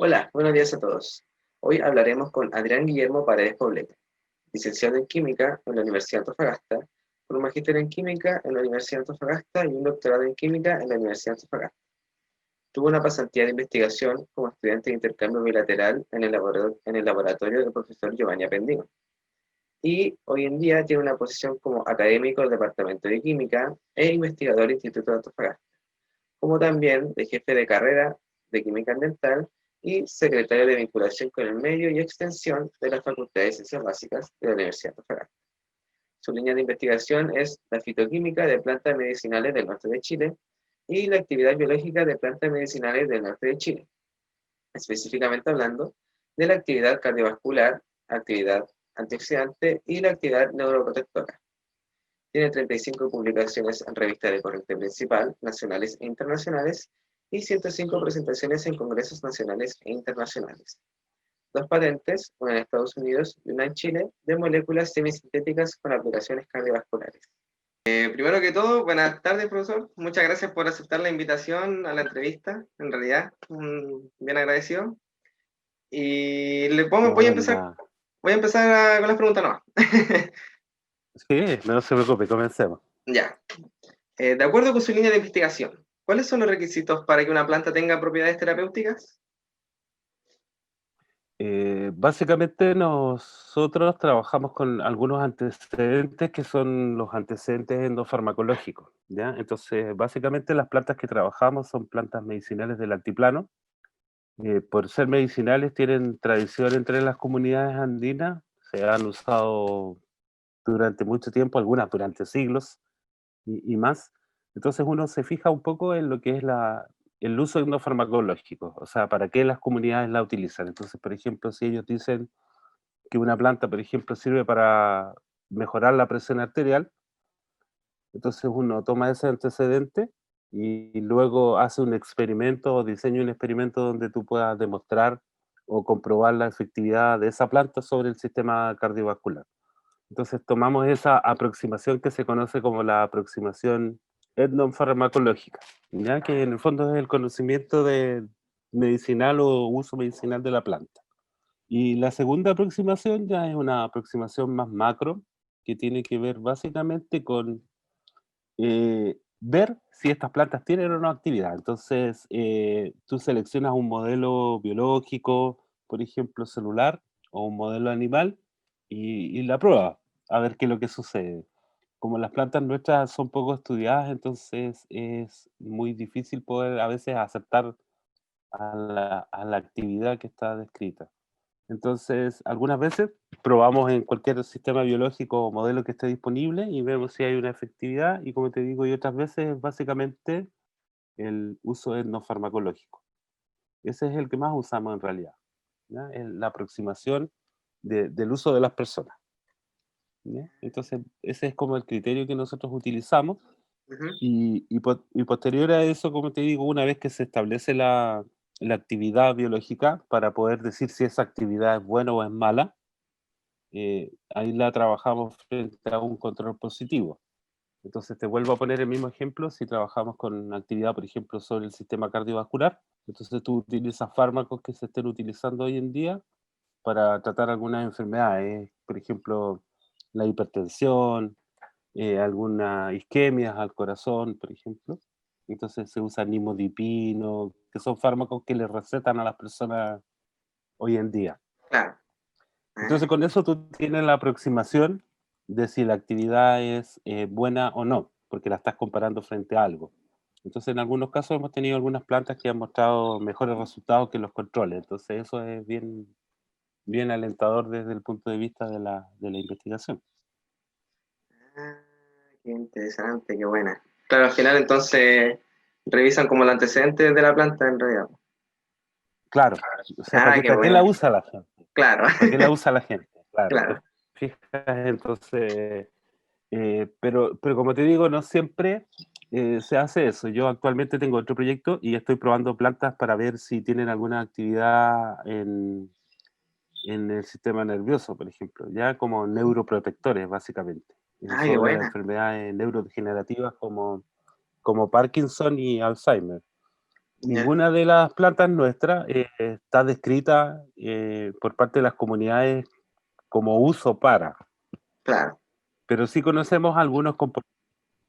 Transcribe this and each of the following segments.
Hola, buenos días a todos. Hoy hablaremos con Adrián Guillermo Paredes Poblete, licenciado en Química en la Universidad de Antofagasta, con un magíster en Química en la Universidad de Antofagasta y un doctorado en Química en la Universidad de Antofagasta. Tuvo una pasantía de investigación como estudiante de intercambio bilateral en el laboratorio del profesor Giovanni Appendino. Y hoy en día tiene una posición como académico del Departamento de Química e investigador del Instituto de Antofagasta, como también de jefe de carrera de Química Ambiental y secretario de Vinculación con el Medio y Extensión de la Facultad de Ciencias Básicas de la Universidad de Antofagasta. Su línea de investigación es la fitoquímica de plantas medicinales del norte de Chile y la actividad biológica de plantas medicinales del norte de Chile, específicamente hablando de la actividad cardiovascular, actividad antioxidante y la actividad neuroprotectora. Tiene 35 publicaciones en revistas de corriente principal, nacionales e internacionales, y 105 presentaciones en congresos nacionales e internacionales. 2 patentes, una en Estados Unidos y una en Chile, de moléculas semisintéticas con aplicaciones cardiovasculares. Primero que todo, buenas tardes, profesor. Muchas gracias por aceptar la invitación a la entrevista. En realidad, bien agradecido. Y voy a empezar, con las preguntas nomás. Sí, no se preocupe, comencemos. Ya. De acuerdo con su línea de investigación, ¿cuáles son los requisitos para que una planta tenga propiedades terapéuticas? Básicamente nosotros trabajamos con algunos antecedentes que son los antecedentes endofarmacológicos, ¿ya? Entonces, básicamente las plantas que trabajamos son plantas medicinales del altiplano. Por ser medicinales tienen tradición entre las comunidades andinas, se han usado durante mucho tiempo, algunas durante siglos y más. Entonces uno se fija un poco en lo que es el uso etnofarmacológico, o sea, para qué las comunidades la utilizan. Entonces, por ejemplo, si ellos dicen que una planta, por ejemplo, sirve para mejorar la presión arterial, entonces uno toma ese antecedente y luego hace un experimento o diseña un experimento donde tú puedas demostrar o comprobar la efectividad de esa planta sobre el sistema cardiovascular. Entonces tomamos esa aproximación que se conoce como la aproximación etnofarmacológica, ya que en el fondo es el conocimiento medicinal o uso medicinal de la planta. Y la segunda aproximación ya es una aproximación más macro, que tiene que ver básicamente con ver si estas plantas tienen o no actividad. Entonces, tú seleccionas un modelo biológico, por ejemplo, celular, o un modelo animal, y la pruebas, a ver qué es lo que sucede. Como las plantas nuestras son poco estudiadas, entonces es muy difícil poder a veces aceptar a la actividad que está descrita. Entonces, algunas veces probamos en cualquier sistema biológico o modelo que esté disponible y vemos si hay una efectividad y como te digo, y otras veces básicamente el uso etnofarmacológico. Ese es el que más usamos en realidad, ¿ya? La aproximación del uso de las personas, ¿ya? Entonces, ese es como el criterio que nosotros utilizamos Ujú. y posterior a eso, como te digo, una vez que se establece la actividad biológica para poder decir si esa actividad es buena o es mala, ahí la trabajamos frente a un control positivo. Entonces te vuelvo a poner el mismo ejemplo, si trabajamos con actividad, por ejemplo, sobre el sistema cardiovascular, entonces tú utilizas fármacos que se estén utilizando hoy en día para tratar algunas enfermedades, por ejemplo, la hipertensión, algunas isquemias al corazón, por ejemplo. Entonces se usa nimodipino, que son fármacos que le recetan a las personas hoy en día. Claro. Entonces, con eso tú tienes la aproximación de si la actividad es buena o no, porque la estás comparando frente a algo. Entonces, en algunos casos hemos tenido algunas plantas que han mostrado mejores resultados que los controles. Entonces, eso es bien, bien alentador desde el punto de vista de la investigación. Ah, qué interesante, qué buena. Claro, al final entonces revisan como los antecedentes de la planta en realidad. Claro, o sea, Ah, qué para qué la buena. usa la gente? Claro, ¿Para qué la usa la gente? Claro, te claro. fijas, entonces, pero como te digo, no siempre se hace eso. Yo actualmente tengo otro proyecto y estoy probando plantas para ver si tienen alguna actividad en el sistema nervioso, por ejemplo, ya como neuroprotectores, básicamente, Ah, qué sobre buena. enfermedades neurodegenerativas como Parkinson y Alzheimer. Ya, Ninguna de las plantas nuestras está descrita por parte de las comunidades como uso para, claro. pero sí conocemos algunos componentes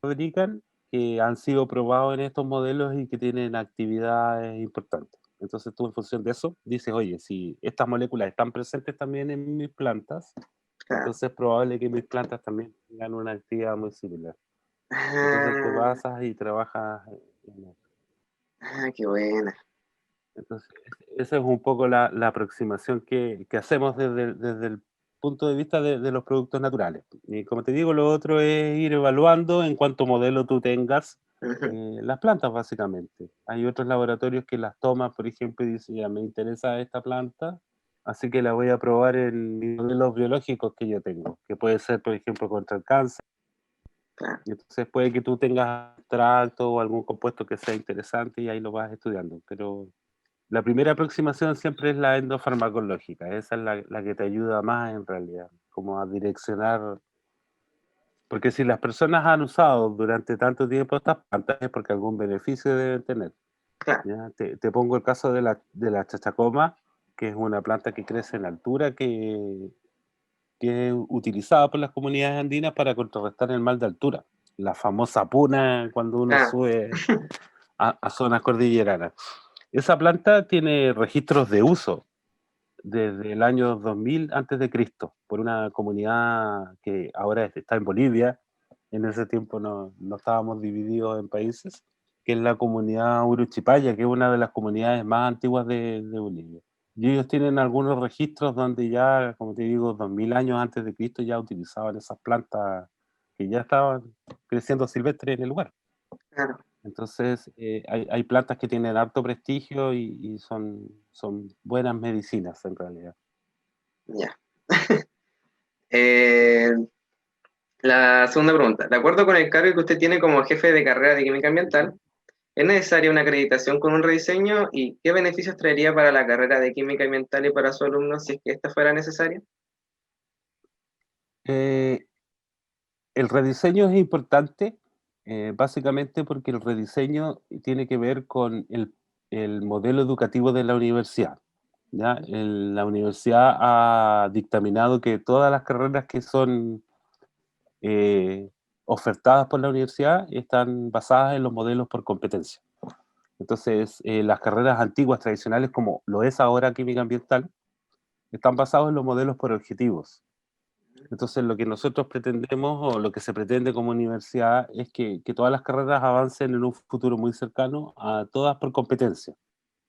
que fabrican que han sido probados en estos modelos y que tienen actividades importantes. Entonces tú en función de eso dices, oye, si estas moléculas están presentes también en mis plantas, Claro. entonces es probable que mis plantas también tengan una actividad muy similar. Entonces te Ah, basas y trabajas en eso. qué buena. Entonces, esa es un poco la aproximación que hacemos desde el punto de vista de los productos naturales. Y como te digo, lo otro es ir evaluando en cuánto modelo tú tengas Ujú, las plantas, básicamente. Hay otros laboratorios que las toman, por ejemplo, y dicen, ya me interesa esta planta, así que la voy a probar en mis modelos biológicos que yo tengo, que puede ser, por ejemplo, contra el cáncer. claro, Y entonces puede que tú tengas extracto o algún compuesto que sea interesante y ahí lo vas estudiando. Pero la primera aproximación siempre es la endofarmacológica, esa es la que te ayuda más en realidad, como a direccionar, porque si las personas han usado durante tanto tiempo estas plantas es porque algún beneficio deben tener. claro. ¿Ya? Te pongo el caso de la chachacoma, que es una planta que crece en altura, que es utilizada por las comunidades andinas para contrarrestar el mal de altura, la famosa puna cuando uno Claro. sube a zonas cordilleranas. Esa planta tiene registros de uso desde el año 2000 antes de Cristo, por una comunidad que ahora está en Bolivia. En ese tiempo no estábamos divididos en países, que es la comunidad Uruchipaya, que es una de las comunidades más antiguas de Bolivia. Y ellos tienen algunos registros donde ya, como te digo, 2000 años antes de Cristo ya utilizaban esas plantas que ya estaban creciendo silvestres en el lugar. Claro, Entonces, hay plantas que tienen alto prestigio y son buenas medicinas en realidad. ya. Eh, la segunda pregunta. De acuerdo con el cargo que usted tiene como jefe de carrera de química ambiental, ¿es necesaria una acreditación con un rediseño y qué beneficios traería para la carrera de química ambiental y para sus alumnos si es que esta fuera necesaria? Eh, el rediseño es importante, básicamente porque el rediseño tiene que ver con el modelo educativo de la universidad. ¿Ya? La universidad ha dictaminado que todas las carreras que son eh, ofertadas por la universidad están basadas en los modelos por competencia. Entonces, las carreras antiguas, tradicionales, como lo es ahora química ambiental, están basados en los modelos por objetivos. Entonces, lo que nosotros pretendemos o lo que se pretende como universidad es que todas las carreras avancen en un futuro muy cercano a todas por competencia.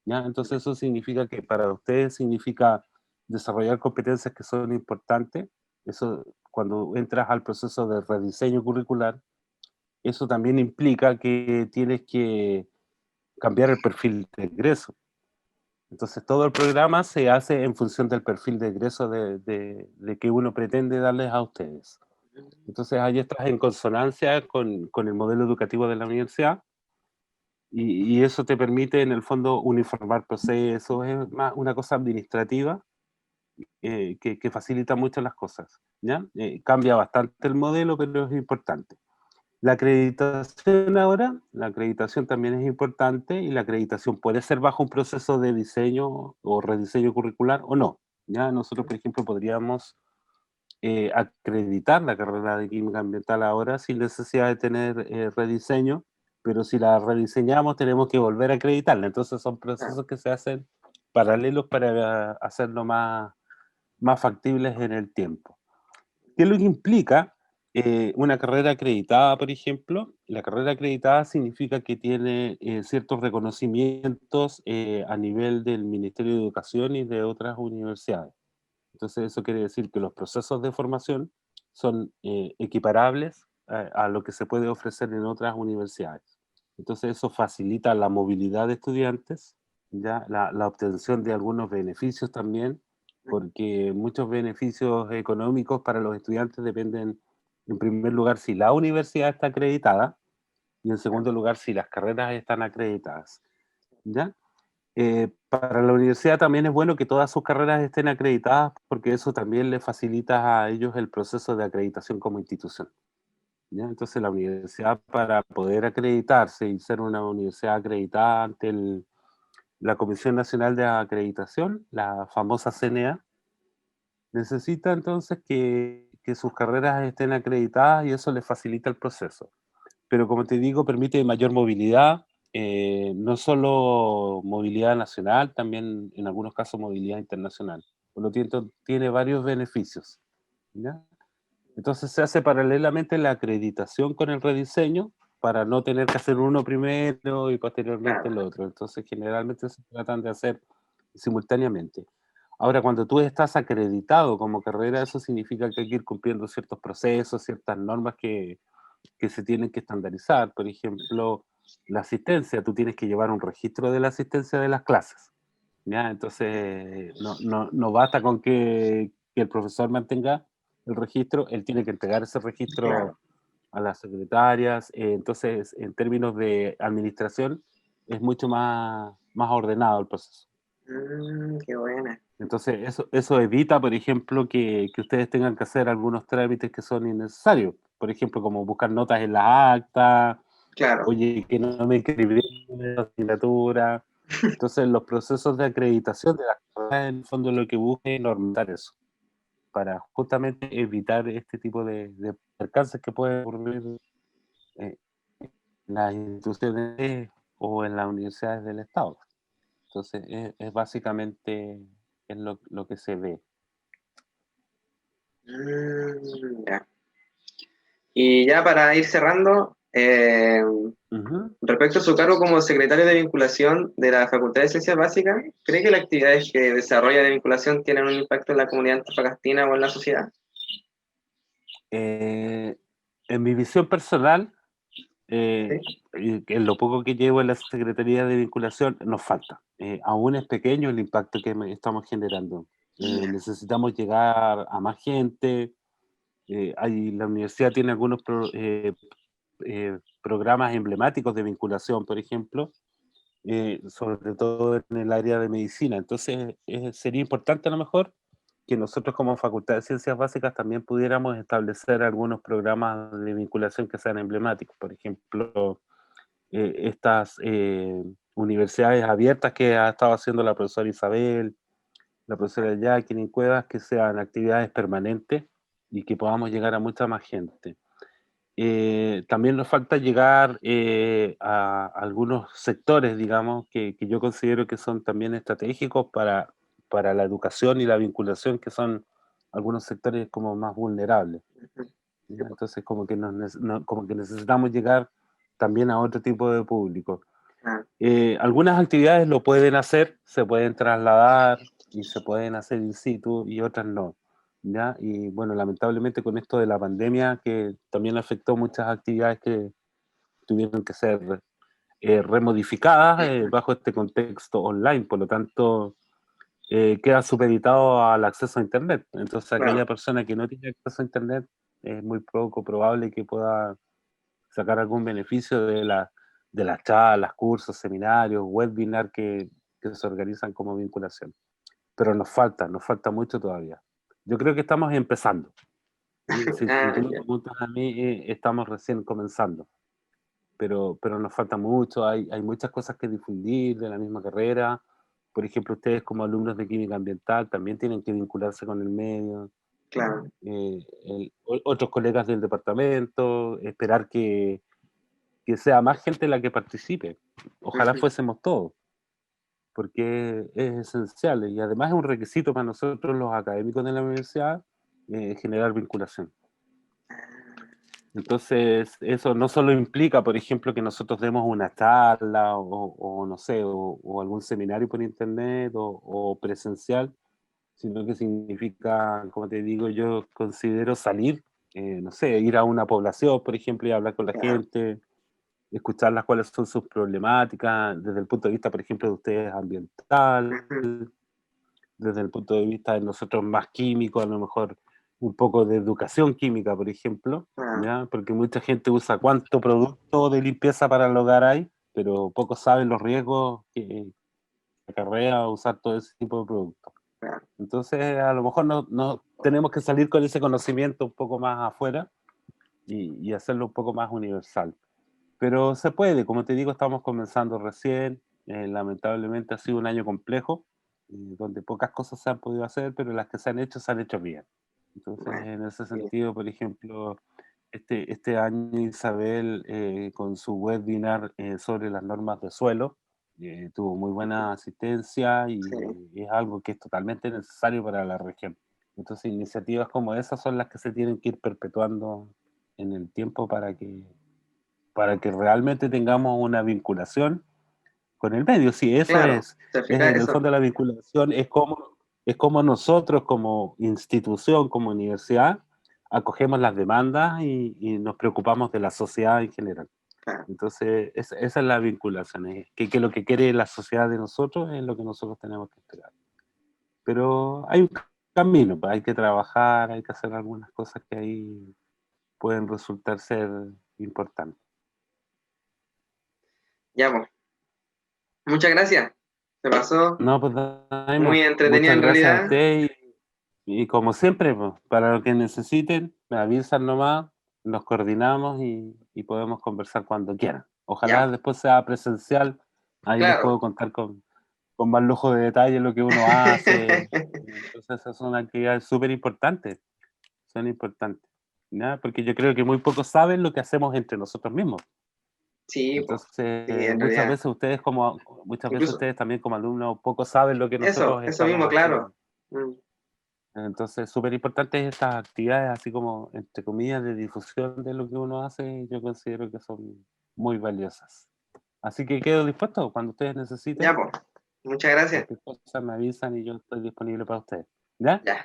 ¿Ya? Entonces, eso significa que para ustedes significa desarrollar competencias que son importantes. Eso, cuando entras al proceso de rediseño curricular, eso también implica que tienes que cambiar el perfil de ingreso. Entonces todo el programa se hace en función del perfil de egreso de que uno pretende darles a ustedes. Entonces ahí estás en consonancia con el modelo educativo de la universidad y eso te permite en el fondo uniformar procesos, es más una cosa administrativa que facilita mucho las cosas. ¿Ya? Cambia bastante el modelo, pero es importante. La acreditación ahora, la acreditación también es importante y la acreditación puede ser bajo un proceso de diseño o rediseño curricular o no. Ya nosotros, por ejemplo, podríamos acreditar la carrera de química ambiental ahora sin necesidad de tener rediseño, pero si la rediseñamos tenemos que volver a acreditarla. Entonces son Claro, procesos que se hacen paralelos para hacerlo más factibles en el tiempo. ¿Qué es lo que implica una carrera acreditada, por ejemplo? La carrera acreditada significa que tiene ciertos reconocimientos a nivel del Ministerio de Educación y de otras universidades. Entonces, eso quiere decir que los procesos de formación son equiparables a lo que se puede ofrecer en otras universidades. Entonces, eso facilita la movilidad de estudiantes, ya la obtención de algunos beneficios también, porque muchos beneficios económicos para los estudiantes dependen, en primer lugar, si la universidad está acreditada y en segundo lugar, si las carreras están acreditadas. ¿Ya? Para la universidad también es bueno que todas sus carreras estén acreditadas porque eso también le facilita a ellos el proceso de acreditación como institución. ¿Ya? Entonces la universidad para poder acreditarse y ser una universidad acreditada ante la Comisión Nacional de Acreditación, la famosa CNA, necesita entonces que sus carreras estén acreditadas y eso les facilita el proceso. Pero como te digo, permite mayor movilidad, no solo movilidad nacional, también en algunos casos movilidad internacional. Por lo tanto, tiene varios beneficios, ¿ya? Entonces se hace paralelamente la acreditación con el rediseño para no tener que hacer uno primero y posteriormente Claro, el otro. Entonces generalmente se tratan de hacer simultáneamente. Ahora, cuando tú estás acreditado como carrera, eso significa que hay que ir cumpliendo ciertos procesos, ciertas normas que se tienen que estandarizar. Por ejemplo, la asistencia, tú tienes que llevar un registro de la asistencia de las clases, ¿ya? Entonces, no basta con que el profesor mantenga el registro, él tiene que entregar ese registro claro. a las secretarias. Entonces, en términos de administración, es mucho más ordenado el proceso. Qué buena. Entonces, eso evita, por ejemplo, que ustedes tengan que hacer algunos trámites que son innecesarios. Por ejemplo, como buscar notas en las actas, Claro. oye, que no me inscribí en la asignatura. Entonces, los procesos de acreditación de las carreras, en el fondo, lo que busca es normalizar eso, para justamente evitar este tipo de percances que pueden ocurrir en las instituciones o en las universidades del Estado. Entonces, es básicamente es lo que se ve. Ya. Y ya para ir cerrando, Ujú. respecto a su cargo como secretario de vinculación de la Facultad de Ciencias Básicas, ¿cree que las actividades que desarrolla de vinculación tienen un impacto en la comunidad antofagastina o en la sociedad? Eh, en mi visión personal, Sí. y en lo poco que llevo en la Secretaría de Vinculación, nos falta. Aún es pequeño el impacto que estamos generando. Ya, Necesitamos llegar a más gente. La universidad tiene algunos programas emblemáticos de vinculación, por ejemplo, sobre todo en el área de medicina. Entonces, sería importante a lo mejor que nosotros como Facultad de Ciencias Básicas también pudiéramos establecer algunos programas de vinculación que sean emblemáticos. Por ejemplo, estas universidades abiertas que ha estado haciendo la profesora Isabel, la profesora Jacqueline Cuevas, que sean actividades permanentes y que podamos llegar a mucha más gente. También nos falta llegar a algunos sectores, digamos, que yo considero que son también estratégicos para la educación y la vinculación, que son algunos sectores como más vulnerables, ujú, sí, ¿ya? pues, Entonces, como que necesitamos llegar también a otro tipo de público. ah, Algunas actividades lo pueden hacer, se pueden trasladar y se pueden hacer in situ y otras no, ¿ya? Y bueno, lamentablemente con esto de la pandemia que también afectó muchas actividades que tuvieron que ser remodificadas ujú, bajo este contexto online, por lo tanto queda supeditado al acceso a Internet. Entonces claro, aquella persona que no tiene acceso a Internet es muy poco probable que pueda sacar algún beneficio de las charlas, cursos, seminarios, webinars que se organizan como vinculación. Pero nos falta mucho todavía. Yo creo que estamos empezando. ¿Sí? Si tú me ya, preguntas a mí, estamos recién comenzando, pero nos falta mucho, hay muchas cosas que difundir de la misma carrera. Por ejemplo, ustedes como alumnos de química ambiental también tienen que vincularse con el medio. claro, Otros colegas del departamento, esperar que sea más gente la que participe. Ojalá ujú, fuésemos todos, porque es esencial y además es un requisito para nosotros los académicos de la universidad generar vinculación. Entonces, eso no solo implica, por ejemplo, que nosotros demos una charla o no sé, o algún seminario por internet o presencial, sino que significa, como te digo, yo considero salir, no sé, ir a una población, por ejemplo, y hablar con la claro, gente, escucharlas cuáles son sus problemáticas, desde el punto de vista, por ejemplo, de ustedes ambiental, ujú, desde el punto de vista de nosotros más químicos, a lo mejor un poco de educación química, por ejemplo, claro, ¿ya? Porque mucha gente usa cuánto producto de limpieza para el hogar hay, pero pocos saben los riesgos que acarrea usar todo ese tipo de productos. claro, Entonces, a lo mejor no tenemos que salir con ese conocimiento un poco más afuera y hacerlo un poco más universal. Pero se puede, como te digo, estamos comenzando recién. lamentablemente ha sido un año complejo, donde pocas cosas se han podido hacer, pero las que se han hecho bien. Entonces, Bueno, en ese bien, sentido, por ejemplo, este año Isabel, con su webinar sobre las normas de suelo, tuvo muy buena asistencia sí, y es algo que es totalmente necesario para la región. Entonces, iniciativas como esas son las que se tienen que ir perpetuando en el tiempo para que realmente tengamos una vinculación con el medio. Sí, eso claro, ¿te es fijas en el eso? fondo la vinculación, es como nosotros como institución, como universidad, acogemos las demandas y nos preocupamos de la sociedad en general. Claro, Entonces, esa es la vinculación, que lo que quiere la sociedad de nosotros es lo que nosotros tenemos que esperar. Pero hay un camino, pues, hay que trabajar, hay que hacer algunas cosas que ahí pueden resultar ser importantes. ya, pues, muchas gracias. Se pasó No, pues Daimo, muy entretenido muchas en gracias a realidad. usted y como siempre, pues, para lo que necesiten, me avisan nomás, nos coordinamos y podemos conversar cuando quieran. Ya, Ojalá después sea presencial, ahí les claro. puedo contar con más lujo de detalle lo que uno hace. Entonces esas son actividades súper importantes, son importantes, ¿ya? Porque yo creo que muy pocos saben lo que hacemos entre nosotros mismos. Sí, pues, sí, Entonces, en realidad. muchas veces Incluso, ustedes también como alumnos poco saben lo que nosotros eso mismo, estamos claro. haciendo. Mm, Entonces, súper importantes estas actividades, así como, entre comillas, de difusión de lo que uno hace, yo considero que son muy valiosas. Así que quedo dispuesto cuando ustedes ya, necesiten, pues, muchas gracias. cualquier cosa me avisan y yo estoy disponible para ustedes. ¿Ya? Ya,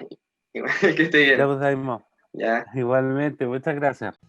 igual que esté Ya bien. pues, Daimo. Ya. Igualmente, muchas gracias.